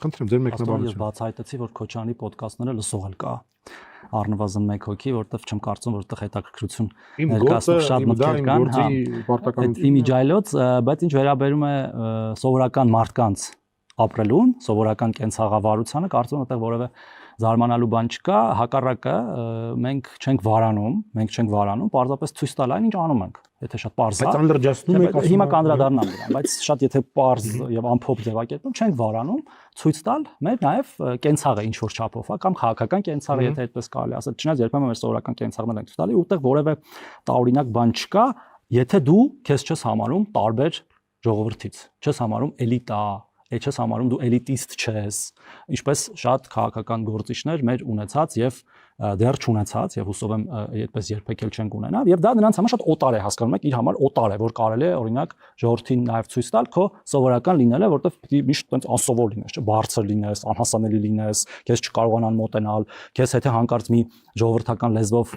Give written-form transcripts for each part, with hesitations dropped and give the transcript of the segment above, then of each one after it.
Խնդրեմ ձեր մեկնաբանությունը։ Ես բացահայտեցի, որ Քոչարյանի ոդկասթները լսող էլ կա։ Առնվազն 1 հոգի, որտեվ չեմ կարծում, որտեղ հետաքրքրություն ներկայացնող շատ մտքեր կան, հա։ Իմիջայլոց, բայց ինչ վերաբերում է սովորական մարդկանց ապրելուն, սովորական կենցաղավարությանը, կարծում եմ, այդտեղ որևէ զարմանալու բան չկա, հակառակը մենք չենք վարանում, պարզապես ցույց տալ այն, ինչ անում ենք, եթե շատ պարզ է։ Բայց անլրջացնում եք, հիմա կանդրադառնամ դրան, բայց շատ եթե պարզ եւ ամփոփ ձևակերպում չենք վարանում, ցույց տալ մեր նաեւ կենցաղը ինչ որ չափով, հա, կամ քաղաքական կենցաղը, եթե այդպես կարելի ասել, չնայած երբեմն մեր սովորական կենցաղներն ենք ցույց տալի, ուտեղ որևէ տարօրինակ բան չկա, եթե դու քեզ չես համարում տարբեր ժողովրդից, չես համարում էլիտա, չես համարում դու էլիտիստ չես, ինչպես շատ քաղաքական գործիչներ մեր ունեցած եւ դեռ չունեցած եւ հուսով եմ այդպես երբեք էլ չենք ունենա եւ դա նրանց համար շատ օտար է, հասկանում եք, իր համար օտար է, որ կարելի է օրինակ ժողովրդին նաեւ ցույց տալ քո սովորական լինելը, որտեվ պիտի միշտ այնց անսովոր լինես, չէ, բարձր լինես, անհասանելի լինես, քեզ չկարողանան մոտենալ, քեզ եթե հանկարծ մի ժողովրդական լեզվով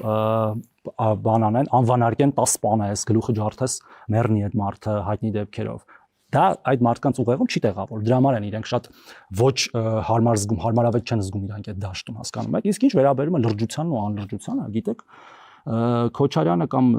բան անեն, անվանարկեն 10 սպանես, գլուխը ջարդես, մեռնի այդ մարդը հայտնի դեպքերով։ Դա այդ մարդկանց ուղեղում չի տեղավոր։ Դրա համար են իրենք շատ ոչ հարմար զգում, հարմարավետ չեն զգում իրանք այդ դաշտում, հասկանում եք։ Իսկ ինչ վերաբերում է լրջությանն ու անլրջությանը, գիտեք, Քոչարյանը կամ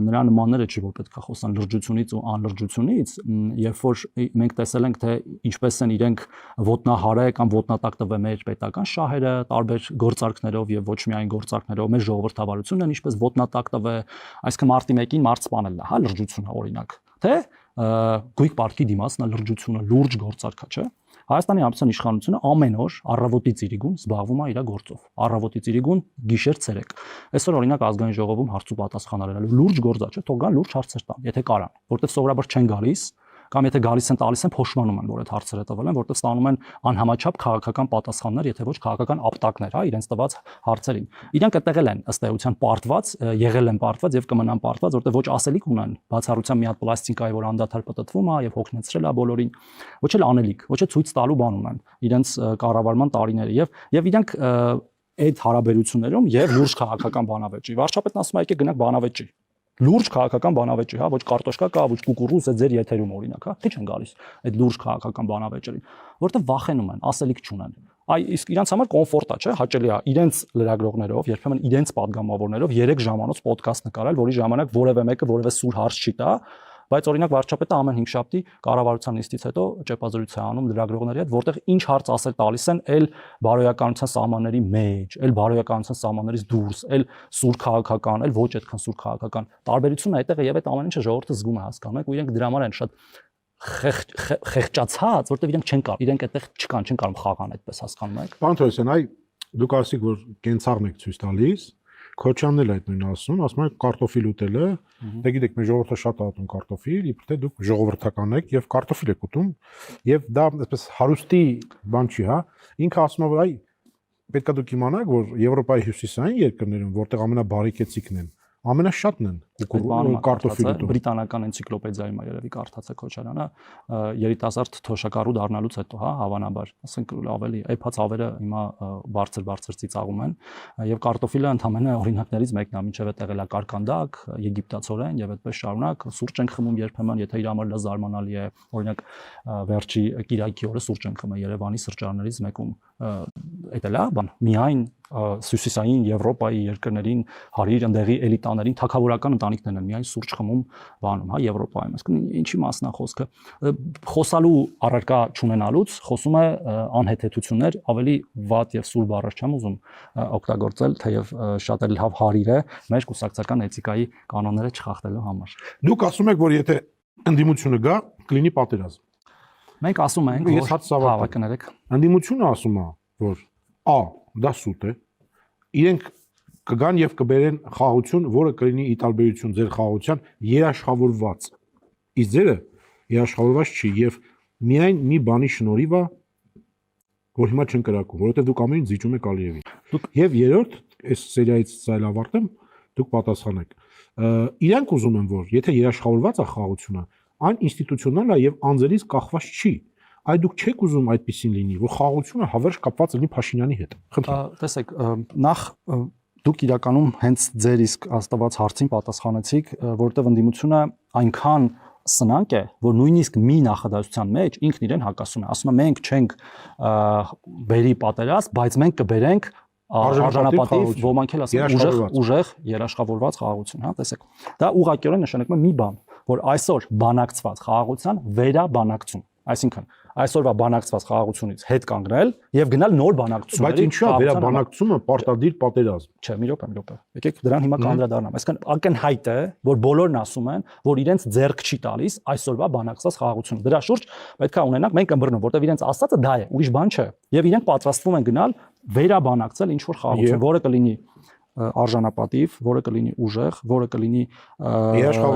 նրա նմանները չի որ պետք է խոսան լրջությունից ու անլրջությունից, երբ որ մենք տեսել ենք թե ինչպես են իրենք ոտնահարը կամ ոտնատակ տվել մեր պետական շահերը տարբեր գործարքներով եւ ոչ միայն գործարքներով, մեր ժողովրդավարությունն են ինչպես ոտնատակ տվել, այսինքն մարտի 1-ին մարդ սպանելն է, հա, լրջությունը օրինակ, թե գույք պարտքի դիմացն է լրջությունը, լուրջ գործարքա, չէ։ Հայաստանի Հանրապետության իշխանությունը ամեն օր առավոտից իրիկուն զբաղվում է իր գործով։ Առավոտից իրիկուն գիշեր ցերեկ։ Այսօր օրինակ ազգային ժողովում հարց ու պատասխան արելու լուրջ գործ է, չէ՞, թող գան լուրջ հարցեր տան, եթե կարան, որտեղ սովորաբար չեն գալիս, կամ եթե գալիս են տալիս են փոշմանում են, որ այդ հարցերը տվել են, որտեղ ստանում են անհամաչափ քաղաքական պատասխաններ, եթե ոչ քաղաքական ապտակներ, հա, իրենց տված հարցերին։ Իրանք այդտեղ են ըստ էության պարտված, եղել են պարտված եւ կմնան պարտված, որտեղ ոչ ասելիք ունեն, բացառությամբ մի հատ պլաստիկայի, որ անդադար պտտվում է եւ հոգնեցրել է բոլորին, ոչ էլ անելիք, ոչ էլ ցույց տալու բան ունեն իրենց կառավարման տարիները եւ իրանք այդ հարաբերություններում եւ լուրջ քաղաքական բանավեճի։ Վարչապետն ասում է եկեք գնանք բանավեճի։ Լուրջ քաղաքական բանավեճի, հա, ոչ կարտոշկա կա, ոչ կուկուռուզ է ձեր եթերում օրինակ, հա, քիչ են գալիս այդ լուրջ քաղաքական բանավեճերին, որտեղ վախենում են, ասելիք չունեն։ Իսկ իրանց համար կոմֆորտ է, չէ, հաճելի է իրենց լրագրողներով, երբեմն իրենց падգամավորներով 3 ժամանոց ոդկասթ նկարել, որի ժամանակ որևէ մեկը որևէ սուր հարց չի տա, բայց օրինակ վարչապետը ամեն 5 շաբթի կառավարության նիստից հետո ճեպազրույց է անում լրագրողների հետ, որտեղ ինչ հարց ասել տալիս են էլ բարոյականության սահմանների մեջ, էլ բարոյականության սահմաններից դուրս, էլ սուր քաղաքական, էլ ոչ այդքան սուր քաղաքական։ Տարբերությունն է այդտեղ եւ այդ ամեն ինչը ժողովուրդը զգում է, հասկանում եք, ու իրենք դրա համար են շատ խեղճացած, որտեղ իրենք չեն կարող, իրենք այդտեղ չկան, չեն կարող խաղան այդպես, հասկանում եք։ Պարոն Թորոսյան, այ դուք ասիք, որ կենցաղն եք ցույց տալիս, Քոչյանն էլ այդ նույնը ասում է կարտոֆիլ ուտելը, դե գիտեք, մեր ժողովուրդը շատ է ուտում կարտոֆիլ, իբր թե դուք ժողովրդական եք եւ կարտոֆիլ եք ուտում, եւ դա այսպես հարուստի բան չի, հա։ Ինքը ասում է, որ այ պետքա դուք իմանաք, որ Եվրոպայի հյուսիսային երկրներում, որտեղ ամենաբարեկեցիկն են, ամենաշատն են կարտոֆիլ ուտում։ Բրիտանական էնցիկլոպեդիայում է երևի կարդացել Քոչարյանը, երիտասարդ թոշակառու դառնալուց հետո, հա, հավանաբար, ասենք ավելի էփած ավերը հիմա բարձր ծիծաղում են, եւ կարտոֆիլը ընդհանրապես օրինակներից մեկն է, մինչեւ այդ եղել է կարկանդակ, եգիպտացորեն եւ այդպես շարունակ, սուրճ են խմում երբեմն, եթե իր համար զարմանալի է, օրինակ վերջի Կիրակի օրը սուրճ են խմել Երևանի սրճարաններից մեկում, այդ էլ է բան, միայն Հյուսիսային Եվրոպայի երկրներին հարիր ընդեղի էլիտաներին թագավորական ընտանիքներն են միայն սուրճ խմում բանում, հա, Եվրոպայում։ Այսինքն ինչի մասն է խոսքը։ Խոսալու առարկա չունենալուց խոսում է անհեթեթություններ, ավելի վատ եւ սուր բառեր չեմ ուզում օգտագործել, թեև շատ էլ լավ հարիր է մեր կուսակցական էթիկայի կանոնները չխախտելու համար։ Դուք ասում եք, որ եթե ընդդիմությունը գա, կլինի պատերազմ։ Մենք ասում ենք, որ կներեք։ Ընդդիմությունը ասում է, որ դա սուտ է։ Իրենք կգան եւ կբերեն խաղաղություն, որը կլինի ի տարբերություն ձեր խաղաղության երաշխավորված։ Իսկ ձերը երաշխավորված չի եւ միայն մի բանի շնորհիվ է, որ հիմա չեն կրակում, որովհետեւ դուք ամեն ինչ զիջում եք Ալիևին։ Եվ երրորդ, այս սերիայից ցայլ ավարտեմ, դուք պատասխանեք։ Իրանք ուզում են, որ եթե երաշխավորված է խաղաղությունը, այն ինստիտուցիոնալ է եւ անձերից կախված չի։ Այ դուք չեք ուզում այդպեսին լինի, որ խաղաղությունը հավերժ կապված լինի Փաշինյանի հետ։ Տեսեք, նախ դուք իրականում հենց ձեր իսկ աստված հարցին պատասխանեցիք, որտեղ ընդդիմությունը այնքան սնանկ է, որ նույնիսկ մի նախադասության մեջ ինքն իրեն հակասում է։ Ասում է մենք չենք բերի պատերազմ, բայց մենք կբերենք արժանապատիվ, ոմանք էլ ասում ուժեղ երաշխավորված խաղաղություն, հա, տեսեք։ Դա ուղղակիորեն նշանակում է մի բան, որ այսօր բանակցված խաղաղության վերաբանակցում, այսինքն այսօրվա բանակցված խաղաղությունից հետ կանգնել եւ գնալ նոր բանակցությունների։ Բայց ինչու է վերաբանակցումը պարտադիր պատերազմ։ Չէ, մի րոպե։ Եկեք դրան հիմա կանդրադառնամ։ Այսինքն ակնհայտ է, որ բոլորն ասում են, որ իրենց ձեռք չի տալիս այսօրվա բանակցված խաղաղությունը։ Դրա շուրջ պետք է ունենանք մենք ըմբռնում, որտեղ իրենց ասածը դա է, ուրիշ բան չէ։ Եվ իրենք պատրաստվում են գնալ վերաբանակցել ինչ որ խաղաղություն, որը կլինի արժանապատիվ, որը կլինի ուժեղ, որը կլինի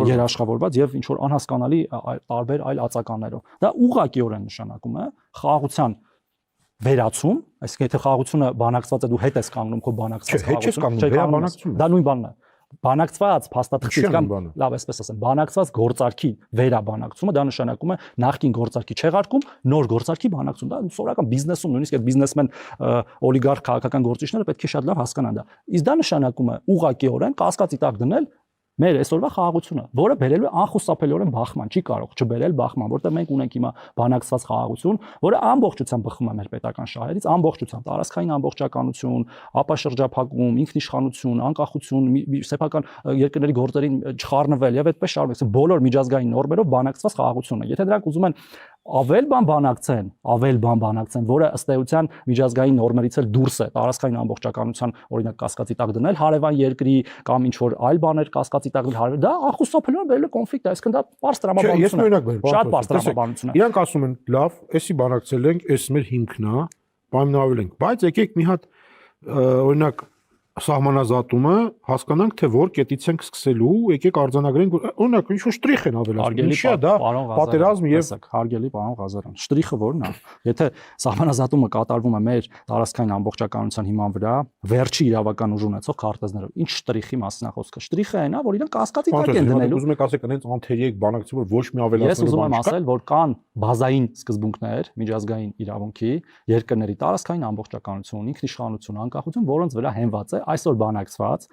երաշխավորված եւ ինչ որ անհասկանալի տարբեր այլ ածականներով։ Դա ուղղակիորեն նշանակում է խաղաղության վերացում, այսինքն եթե խաղաղությունը բանակցված է, դու հետ ես կանգնում քո բանակցված խաղաղություն, վերաբանակցում։ դա նույն բանն է։ Բանակցված փաստաթղթի կամ լավ այսպես ասեմ, բանակցված գործարքի վերաբանակցումը դա նշանակում է նախկին գործարքի չեղարկում, նոր գործարքի բանակցում։ Դա սովորական բիզնեսում նույնիսկ այդ բիզնեսմեն օլիգարխ քաղաքական գործիչները պետք է շատ լավ հասկանան դա։ Իսկ դա նշանակում է ուղղակիորեն կասկածի տակ դնել մեր այսօրվա խաղաղությունը, որը բերելու է անխուսափելիորեն բախման, չի կարող չբերել բախման, որտեղ մենք ունենք հիմա բանակցված խաղաղություն, որը ամբողջությամբ բխում է մեր պետական շահերից, ամբողջությամբ տարածքային ամբողջականություն, ապաշրջափակում, ինքնիշխանություն, անկախություն, սեփական երկրների գործերին չխառնվել եւ այդպես շարունակել բոլոր միջազգային նորմերով բանակցված խաղաղություն է։ Եթե դրանք ուզում են ավել բան բանակցեն, որը ըստ էության միջազգային նորմերից էլ դուրս է, տարածքային ամբողջականության օրինակ կասկածի տակ դնել հարևան երկրի կամ ինչ որ այլ բաներ կասկածի տակ դնել, դա անխուսափելիորեն բերել է կոնֆլիկտ, այսինքն դա պարզ տրամաբանություն է։ Շատ պարզ տրամաբանություն է։ Իրանք ասում են, լավ, էսի բանակցել ենք, էս մեր հիմքն է, պայմանավորել ենք, բայց եկեք մի հատ օրինակ սահմանազատումը հասկանանք թե որ կետից ենք սկսելու, եկեք արձանագրենք, օրինակ ինչ որ շտրիխ են ավելացնում։ Ինչա դա պատերազմ եւ հարգելի պարոն Ղազարյան, շտրիխը որն է։ Եթե սահմանազատումը կատարվում է մեր տարածքային ամբողջականության հիման վրա, վերջի իրավական ուժ ունեցող քարտեզներով, ինչ շտրիխի մասին է խոսքը։ Շտրիխը այն է, որ իրենք կասկածի տակ են դնելու։ Ուզում եք ասեք, այնց անթերի բանակցի, որ ոչ մի ավելացնելու Ես ուզում եմ ասել, որ կան բազային սկզբունքներ միջազգային իրավունքի, երկրների տարածքային ամբողջականություն, ինքնիշխանություն, անկախություն, որոնց վրա հենված է այսօր բանակցված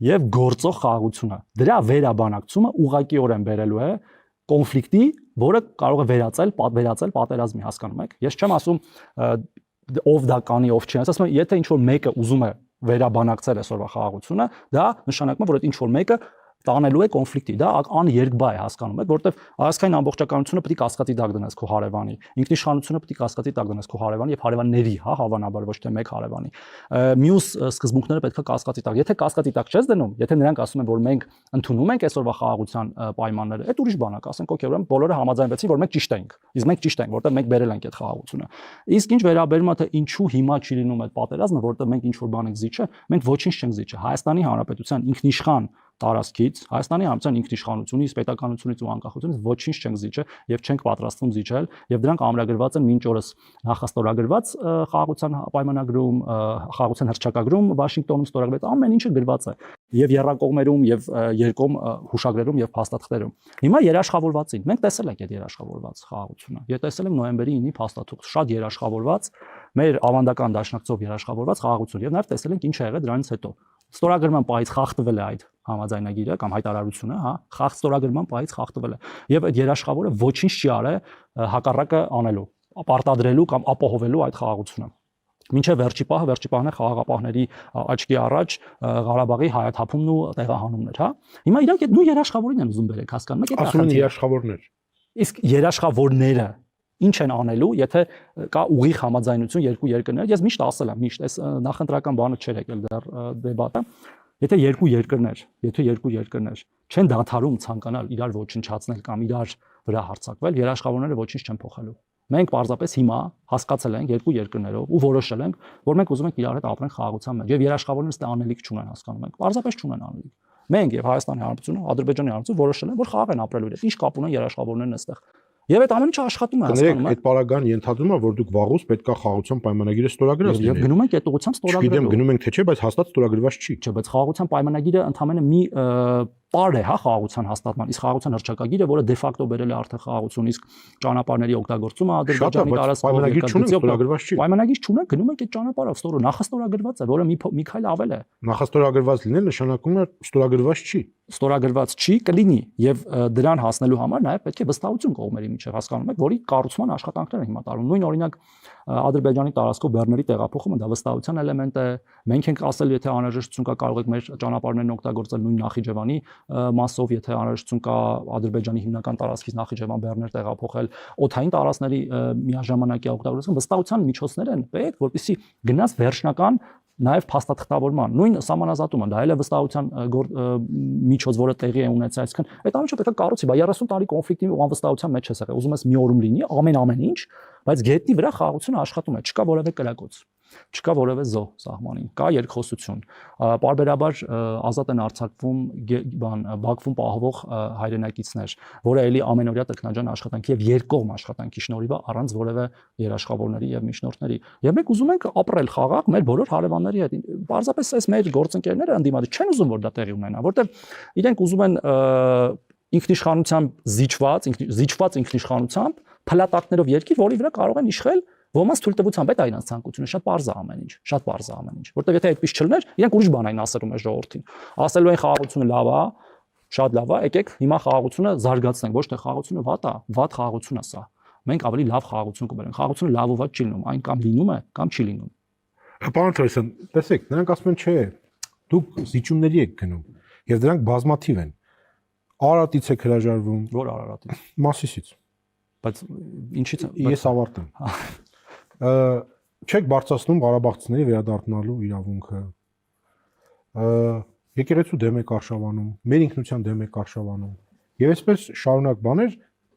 եւ գործող խաղաղությունը։ Դրա վերաբանակցումը ուղղակիորեն բերելու է կոնֆլիկտի, որը կարող է վերածել պատերազմի, հասկանում եք։ Ես չեմ ասում ով դա կանի, ով չի, ասում եմ, եթե ինչ որ մեկը ուզում է վերաբանակցել այսօրվա խաղաղությունը, դա նշանակում է, որ այդ ինչ որ մեկը տանելու է կոնֆլիկտի, դա աներկբա է, հասկանում եք, որտեվ ազգային ամբողջականությունը պետք է կասկածի տակ դնես քո հարևանի, ինքնիշխանությունը պետք է կասկածի տակ դնես քո հարևանի եւ հարևանների, հա, հավանաբար ոչ թե մեկ հարևանի։ Մյուս սկզբունքները պետք է կասկածի տակ։ Եթե կասկածի տակ չես դնում, եթե նրանք ասում են, որ մենք ընդունում ենք այսօրվա խաղաղության պայմանները, այդ ուրիշ բան է, ասենք, օքեյ, ուրեմն բոլորը համաձայնվեցին, որ մենք ճիշտ ենք։ Իսկ մենք ճիշտ ենք, որտեղ մենք բերել ենք այդ խաղաղությունը։ Իսկ ինչ վերաբերում է թե ինչու հիմա չի լինում այդ պատերազմը, որտեղ մենք ինչ որ բան ենք զիջը, մենք ոչինչ չենք զիջը։ Հայաստանի Հանրապետության ինքնիշխան տարածքից Հայաստանի Հանրապետության ինքնիշխանությունից, պետականությունից ու անկախությունից ոչինչ չենք զիջը եւ չենք պատրաստվում զիջել եւ դրանք ամրագրված են մինչ օրս նախաստորագրված խաղաղության պայմանագրում, խաղաղության հռչակագրում Վաշինգտոնում ստորագրված ամեն ինչը գրված է եւ երրակողմերում եւ երկում հուշագրերում եւ փաստաթղթերում։ Հիմա երաշխավորվածին մենք տեսել ենք այդ երաշխավորված խաղաղությունը։ Ես տեսել եմ նոյեմբերի 9-ի փաստաթուղթ, շատ երաշխավորված, մեր ավանդական դաշնակցով երաշխավորված խաղաղություն եւ նաեւ տեսել ենք ինչ ա եղել դրանից հետո։ Ստորագրման պահից խախտվել է այդ համաձայնագիրը կամ հայտարարությունը, հա, ստորագրման պահից խախտվել է։ Եվ այդ երաշխավորը ոչինչ չի արել հակառակը անելու, պարտադրելու կամ ապահովելու այդ խաղաղությունը։ Մինչև վերջի պահն է խաղաղապահների աչքի առաջ Ղարաբաղի հայաթափումն ու տեղահանումներ, հա։ Հիմա իրանք այդ նույն երաշխավորին են ուզում բերել, հասկանում եք, ասում են երաշխավորներ։ Իսկ երաշխավորները ինչ են անելու, եթե կա ուղիղ համաձայնություն երկու երկրներ, ես միշտ ասել եմ, միշտ այս նախընտրական բանը չէր եկել դեռ դեբատը, եթե երկու երկրներ չեն դադարում ցանկանալ իրար ոչնչացնել կամ իրար վրա հարձակվել, երաշխավորները ոչինչ չեն փոխելու։ Մենք պարզապես հիմա հասկացել ենք երկու երկրներով ու որոշել ենք, որ մենք ուզում ենք իրար հետ ապրենք խաղաղության մեջ, եւ երաշխավորները ստե անելիք չունեն, հասկանում եք, պարզապես չունեն անելիք։ Մենք եւ Հայաստանի Հանրապետությունը, Ադրբեջանի Հանրապետությունը որոշել են, որ խաղաղ են ապրելու իրար, ինչ կապ ունեն երաշխավորներն այստեղ։ Եվ այդ ամեն ինչը աշխատում է, հասկանում եք։ Այդ պարագան ենթադրում է, որ դուք վաղուց պետքա խաղաղության պայմանագիրը ստորագրած լինի։ Եվ գնում ենք այդ ուղղությամբ ստորագրելու։ Չգիտեմ, գնում ենք թե չէ, բայց հաստատ ստորագրված չի։ Չէ, բայց խաղաղության պայմանագիրը ընդհանրապես մի Պար է, հա, խաղաղության հաստատման, իսկ խաղաղության հռչակագիրը, որը դե ֆակտո բերել է արդեն խաղաղություն, իսկ ճանապարհների օգտագործումը Ադրբեջանի տարածքով պայմանագիր չունենք, գնում ենք այդ ճանապարհով, ստորը նախաստորագրված է, որը մի քայլ ավել է։ Նախաստորագրված լինել նշանակում է ստորագրված չի։ Ստորագրված չի, կլինի եւ դրան հասնելու համար նաեւ պետք է վստահություն կողմերի միջեւ, հասկանում եք, որի կառուցման աշխատանքներ են հիմա տարվում։ Նույն օրինակ Ադրբեջանի տարածքով բեռների տեղափոխումը դա վստահության էլեմենտ է։ Մենք ենք ասել, եթե անհրաժեշտություն կա, կարող եք մեր ճանապարհներն օգտագործել նույն Նախիջևանի մասով, եթե անհրաժեշտություն կա Ադրբեջանի հիմնական տարածքից Նախիջևան բեռներ տեղափոխել, օդային տարածքների միաժամանակյա օգտագործում վստահության միջոցներ են պետք, որպեսզի գնաց վերջնական նաև փաստաթղթավորման նույն սահմանազատումը դա էլ է վստահության միջոց, որը տեղի է ունեցել, այսինքն այդ ամենը պետք է կառուցի, բա 30 տարի կոնֆլիկտի ու անվստահության մեջ ես եղել, ուզում ես մի օրում լինի ամեն ինչ, բայց գետնի վրա խաղաղությունը աշխատում է, չկա որևէ կրակոց, չկա որևէ զոհ սահմանին, կա երկխոսություն, պարբերաբար ազատ են արձակվում Բաքվում պահվող հայրենակիցներ, որը էլի ամենօրյա տքնաջան աշխատանքի եւ երկկողմ աշխատանքի շնորհիվ է առանց որևէ երաշխավորների եւ միջնորդների։ Եվ մենք ուզում ենք ապրել խաղաղ մեր բոլոր հարևանների հետ։ Պարզապես այս մեր գործընկերները ընդդիմադիր չեն ուզում որ դա տեղի ունենա, որտեղ իրենք ուզում են ինքնիշխանությամբ զիջված ինքնիշխանությամբ փլատակներով երկիր, որի վրա կարող են իշխել ոմանց թույլտվությամբ, այդ այնց ցանկությունը շատ པարզ է ամեն ինչ, շատ པարզ է ամեն ինչ, որտեղ եթե այդպես չլներ, իրենք ուրիշ բան այն ասելու են ժողովրդին։ Ասելու են խաղաղությունը լավ է, շատ լավ է, եկեք հիմա խաղաղությունը զարգացնենք, ոչ թե խաղաղությունը վատ է, վատ խաղաղություն է սա։ Մենք ավելի լավ խաղաղություն կբերենք։ Խաղաղությունը լավ ու վատ չի լինում, այն կամ լինում է, կամ չի լինում։ Պարոն Թորոսյան, տեսեք, նրանք ասում են, չէ, դուք զիջումների եք գնում, եւ դրանք բազմաթիվ են։ Արարատից եք հրաժարվում։ Որ Արարատից։ Մասիսից։ Բայց ինչի՞ց ես ավարտեմ։ Չեք բարձրացնում Ղարաբաղցիների վերադառնալու իրավունքը։ Եկեղեցու դեմ եք արշավանում, մեր ինքնության դեմ եք արշավանում։ Եվ այսպես շարունակ բաներ,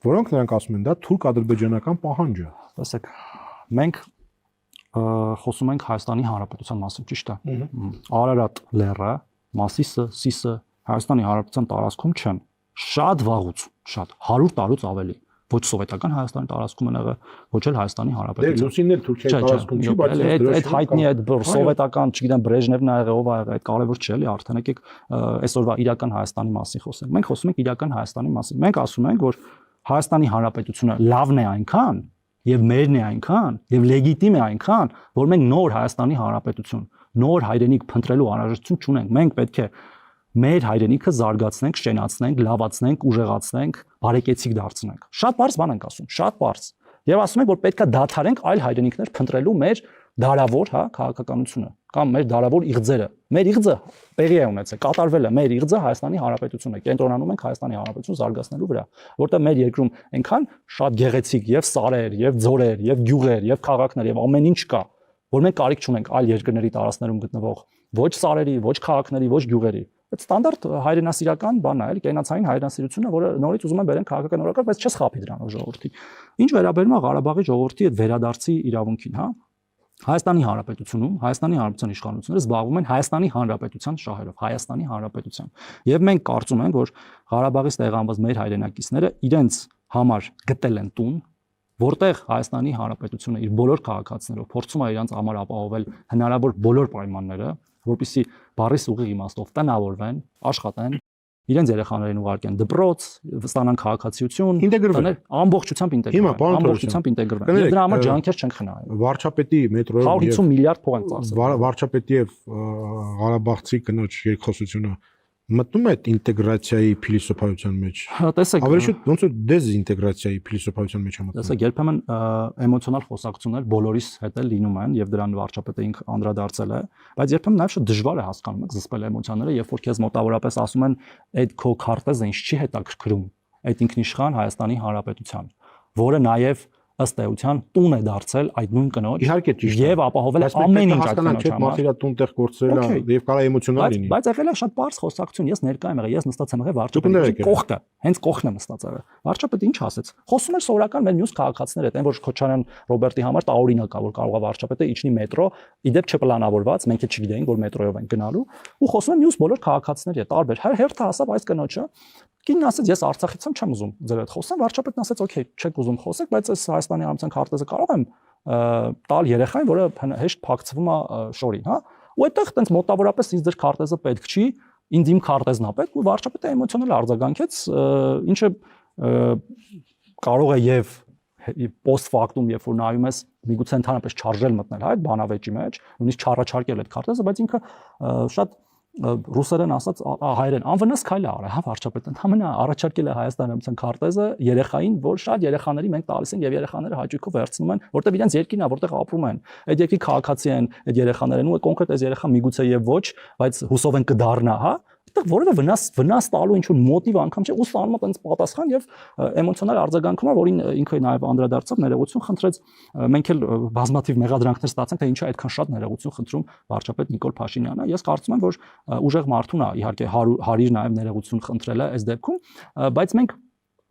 որոնք նրանք ասում են, դա թուրք-ադրբեջանական պահանջ է։ Տեսեք, մենք խոսում ենք Հայաստանի Հանրապետության մասին, ճիշտ է։ Արարատ լեռը, Մասիսը, Սիսը Հայաստանի Հանրապետության տարածքում չեն։ Շատ վաղուց, շատ 100 տարուց ավելի ոչ սովետական Հայաստանի տարածքում են եղել, ոչ էլ Հայաստանի Հանրապետության։ Դե Լուսինն էլ Թուրքիայի տարածքում չի, բայց այդ հայտնի այդ սովետական, չգիտեմ, Բրեժնևն ա եղել, ով ա եղել, այդ կարևոր չէ, էլի, արդեն եկեք այսօրվա իրական Հայաստանի մասին խոսենք։ Մենք խոսում ենք իրական Հայաստանի մասին։ Մենք ասում ենք, որ Հայաստանի Հանրապետությունը լավն է այնքան, եւ մերն է այնքան, եւ լեգիտիմ է այնքան, որ մենք նոր Հայաստանի Հանրապետություն, նոր հայրենիք փնտրելու անհրաժեշտություն չունենք։ Մենք պետք է մեր հայրենիքը զարգացնենք, շենացնենք, լավացնենք, ուժեղացնենք, բարեկեցիկ դարձնենք։ Շատ բարձ բան ենք ասում, շատ բարձ։ Եվ ասում ենք, որ պետքա դադարենք այլ հայրենիքներ փնտրելու մեր դարավոր, հա, քաղաքականությունը կամ մեր դարավոր իղձերը։ Մեր իղձը տեղի է ունեցել, կատարվել է մեր իղձը Հայաստանի Հանրապետությունն է։ Կենտրոնանում ենք Հայաստանի Հանրապետություն զարգացնելու վրա, որտեղ մեր երկրում այնքան շատ գեղեցիկ եւ սարեր, եւ ձորեր, եւ գյուղեր, եւ քաղաքներ եւ ամեն ինչ կա, որ մենք կարիք չունենք այլ երկրների տարածքներում գտնվող ոչ սարերի, ոչ քաղաքների, ոչ գյուղերի։ Այդ ստանդարտ հայրենասիրական բանն է, էլի կենացային հայրենասիրությունը, որը նորից ուզում են բերեն քաղաքական օրակարգ, բայց չես խափի դրանով ժողովրդի։ Ինչ վերաբերում է Ղարաբաղի ժողովրդի այդ վերադարձի իրավունքին, հա։ Հայաստանի Հանրապետությունում Հայաստանի Հանրապետության իշխանությունները զբաղվում են Հայաստանի Հանրապետության շահերով, Հայաստանի Հանրապետության։ Եվ մենք կարծում ենք, որ Ղարաբաղից տեղանված մեր հայրենակիցները իրենց համար գտել են տուն, որտեղ Հայաստանի Հանրապետությունը իր բոլոր քաղաքացիներով փորձում է իրենց համար ապահովել հնարավոր բոլոր պայմանները, որպեսզի բառիս ուղիղ իմաստով տնավորվեն, աշխատեն, իրենց երեխաներին ուղարկեն դպրոց, ստանան քաղաքացիություն, ինտեգրվել, ամբողջությամբ ինտեգրվել, ամբողջությամբ ինտեգրվել։ Եվ դրա համար ջանքեր չենք խնայում։ Վարչապետի մետրոյով 150 միլիարդ փող են ծախսել։ Վարչապետի եւ Ղարաբաղցի կնոջ երկխոսությունը մտնում է այդ ինտեգրացիայի փիլիսոփայության մեջ։ Տեսեք, ավելի շուտ ոնց որ դեզինտեգրացիայի փիլիսոփայության մեջ է մտնում։ Տեսեք, երբեմն էմոցիոնալ խոսակցություններ բոլորիս հետ էլ լինում են եւ դրան վարչապետը ինքը անդրադարձել է, բայց երբեմն նաեւ շատ դժվար է հասկանում եք զսպել էմոցիաները, երբ որ քեզ մոտավորապես ասում են այդ քո քարտեզը ինչ չի հետաքրքրում այդ ինքնիշխան Հայաստանի Հանրապետության, որը նաեւ ըստ էության տուն է դարձել այդ նույն կնոջ եւ ապահովել է ամեն ինչ այդ կնոջ համար։ Մասիրա տուն տեղ կորցրել է եւ կարա էմոցիոնալ լինի։ Բայց եղել է շատ բարձ խոսակցություն, ես ներկա եմ եղել, ես նստած եմ եղել վարչապետի կողքը, հենց կողքն եմ նստած եղել։ Վարչապետը ինչ ասեց։ Խոսում էր սովորական մեր մյուս քաղաքացիներ հետ, այն որ Քոչարյան Ռոբերտի համար տարօրինակ է, որ կարող է վարչապետը իջնի մետրո, իդեպ չպլանավորված, մենք էլ չգիտեինք, որ մետրոյով են գնալու, ու խոսում են մյուս բոլոր քաղաքացիների հետ, տարբեր։ Հերթը հասավ այս կնոջը Կինն ասեց, ես Արցախից եմ, չեմ ուզում ձեր հետ խոսեմ, վարչապետն ասեց, օքեյ, չեք ուզում խոսեք, բայց այս Հայաստանի Հանրապետության քարտեզը կարող եմ տալ երեխային, որը հեշտ փակցվում է շորին, հա։ Ու այդտեղ տենց մոտավորապես ինձ ձեր քարտեզը պետք չի, ինձ իմ քարտեզն է պետք ու վարչապետը էմոցիոնալ արձագանքեց, ինչը կարող է եւ post factum երբ որ նայում ես միգուցե ընդհանրապես չարժել մտնել այդ բանավեճի մեջ, նույնիսկ չառաջարկել այդ քարտեզը, բայց ինքը շատ ռուսերեն ասած հայերեն անվնաս քայլ է արել, հա վարչապետը ընդհանրապես առաջարկել է Հայաստանի Հանրապետության քարտեզը երեխային, որ շատ երեխաների մենք տալիս ենք եւ երեխաները հաճույքով վերցնում են, որտեղ իրենց երկիրն է, որտեղ ապրում են։ Այդ երկրի քաղաքացի են այդ երեխաներն ու կոնկրետ այս երեխան միգուցե եւ ոչ, բայց հուսով են կդառնա, հա այդտեղ որևէ վնաս տալու ինչ որ մոտիվ անգամ չէ ու ստանում է տենց պատասխան եւ էմոցիոնալ արձագանքում, որին ինքը նաեւ անդրադարձավ ներողություն խնդրեց, մենք էլ բազմաթիվ մեղադրանքներ ստացանք, թե ինչա այդքան շատ ներողություն խնդրում վարչապետ Նիկոլ Փաշինյանը։ Ես կարծում եմ, որ ուժեղ մարդուն է իհարկե հարիր նաեւ ներողություն խնդրելը այս դեպքում, բայց մենք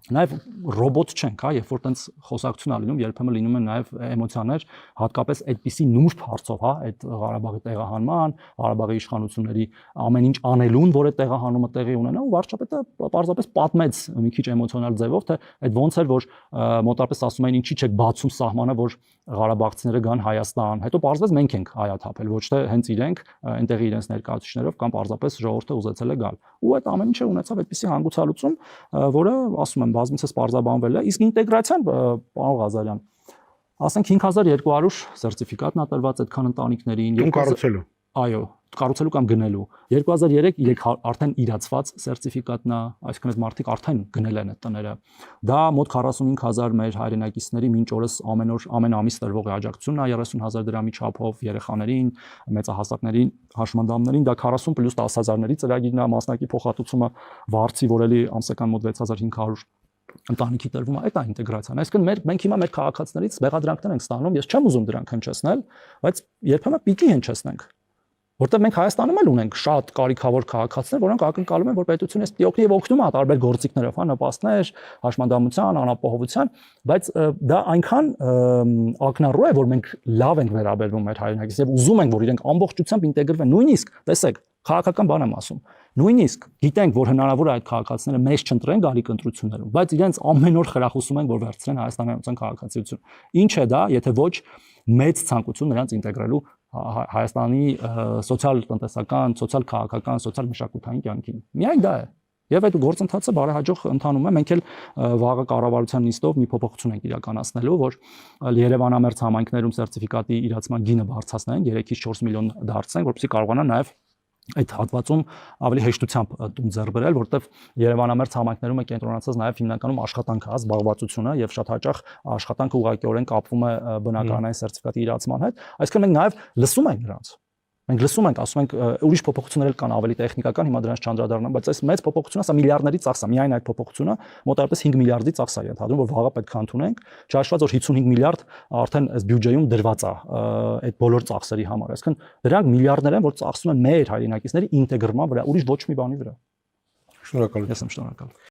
Նաև ռոբոտ չենք, հա, երբ որ տենց խոսակցություն ա լինում, երբեմն լինում են նաև էմոցիաներ, հատկապես այդպիսի նուրբ հարցով, հա, այդ Ղարաբաղի տեղահանման, Ղարաբաղի իշխանությունների ամեն ինչ անելուն, որ այդ տեղահանումը տեղի ունենա, ու վարչապետը պարզապես պատմեց մի քիչ էմոցիոնալ ձևով, թե այդ ոնց էր, որ մոտավորապես ասում էին ինչի՞ չեք բացում սահմանը, որ Ղարաբաղցիները գան Հայաստան, հետո պարզվեց մենք ենք հայաթափել, ոչ թե հենց իրենք այնտեղի իրենց ներկայացուցիչներով կամ պարզապես ժողովուրդը ուզեցել է գալ։ Ու այդ ամեն ինչը ունեցավ այդպիսի հանգուցալուծում, որը ասում եմ բազմիցս պարզաբանվել է, իսկ ինտեգրացիան, պարոն Ղազարյան, ասենք 5200 սերտիֆիկատն ա տրված այդքան ընտանիքներին, Տուն կառուցելու։ Այո, կառուցելու կամ գնելու։ 2003 արդեն իրացված սերտիֆիկատնա, այսինքն այդ մարդիկ արդեն գնել են այդ տները։ Դա մոտ 45000 մեր հայրենակիցների մինչ օրս ամեն ամիս տրվող աջակցությունն է 30000 դրամի չափով երեխաներին, մեծահասակներին, հաշմանդամներին, դա 40 + 10000-ների ծրագիրն է, մասնակի փոխհատուցումը վարձի, որ էլի ամսական մոտ 6500 ընտանիքի տրվում է, այդ է ինտեգրացիան։ Այսինքն մենք հիմա մեր քաղաքացիներից մեղադրանքներ ենք ստանում, ես չեմ ուզում դրանք հնչեցնել, բայց երբեմն պիտի հնչեցնենք։ Որտեղ մենք Հայաստանում էլ ունենք շատ կարիքավոր քաղաքացիներ, որոնք ակնկալում են, որ պետությունը էս օգնի եւ օգնում է տարբեր գործիքներով, հա, նպաստներ, հաշմանդամության, անապահովության, բայց դա այնքան ակնառու է, որ մենք լավ ենք վերաբերվում մեր հայրենակիցներին եւ ուզում ենք, որ իրենք ամբողջությամբ ինտեգրվեն, նույնիսկ, տեսեք, քաղաքական բան եմ ասում, նույնիսկ գիտենք, որ հնարավոր է այդ քաղաքացիները մեզ չընտրեն գալիք ընտրություններում, բայց իրենց ամեն օր խրախուսում են, որ վերցնեն Հայաստանի Հանրապետության քաղաքացիություն։ Ինչ է դա, եթե ոչ մեծ ցանկություն նրանց ինտեգրելու Հայաստանի սոցիալ-տնտեսական, սոցիալ-քաղաքական, սոցիալ-մշակութային կյանքին։ Միայն դա է։ Եվ այդ գործընթացը բարեհաջող ընթանում է, մենք էլ վաղը կառավարության նիստով մի փոփոխություն ենք իրականացնելու, որ Երևանամերձ համայնքներում սերտիֆիկատի իրացման գինը բարձրացնենք 3-ից 4 միլիոն դարձնենք, որպեսզի կարողանան նաև այդ հատվածում ավելի հեշտությամբ տուն ձեռք բերել, որտեղ Երևանամերձ համայնքներում է կենտրոնացած նաև հիմնականում աշխատանքը, զբաղվածությունը եւ շատ հաճախ աշխատանքը ուղղակիորեն կապվում է բնականային սերտիֆիկատի իրացման հետ, այսինքն մենք նաև լսում ենք նրանց։ Մենք լսում ենք, ասում ենք ուրիշ փոփոխություններ կան ավելի տեխնիկական, հիմա դրանց չանդրադառնամ, բայց այս մեծ փոփոխությունը, սա միլիարդների ծախս է, միայն այդ փոփոխությունը մոտավորապես 5 միլիարդի ծախս է ենթադրում, որ վաղը պետք է ընդունենք, չհաշված որ 55 միլիարդ արդեն այս բյուջեում դրված է այդ բոլոր ծախսերի համար, այսինքն դրանք միլիարդներ են, որ ծախսում են մեր հայրենակիցների ինտեգրման վրա, ուրիշ ոչ մի բանի վրա։ Շնորհակալություն։ Ես եմ շնորհակալ։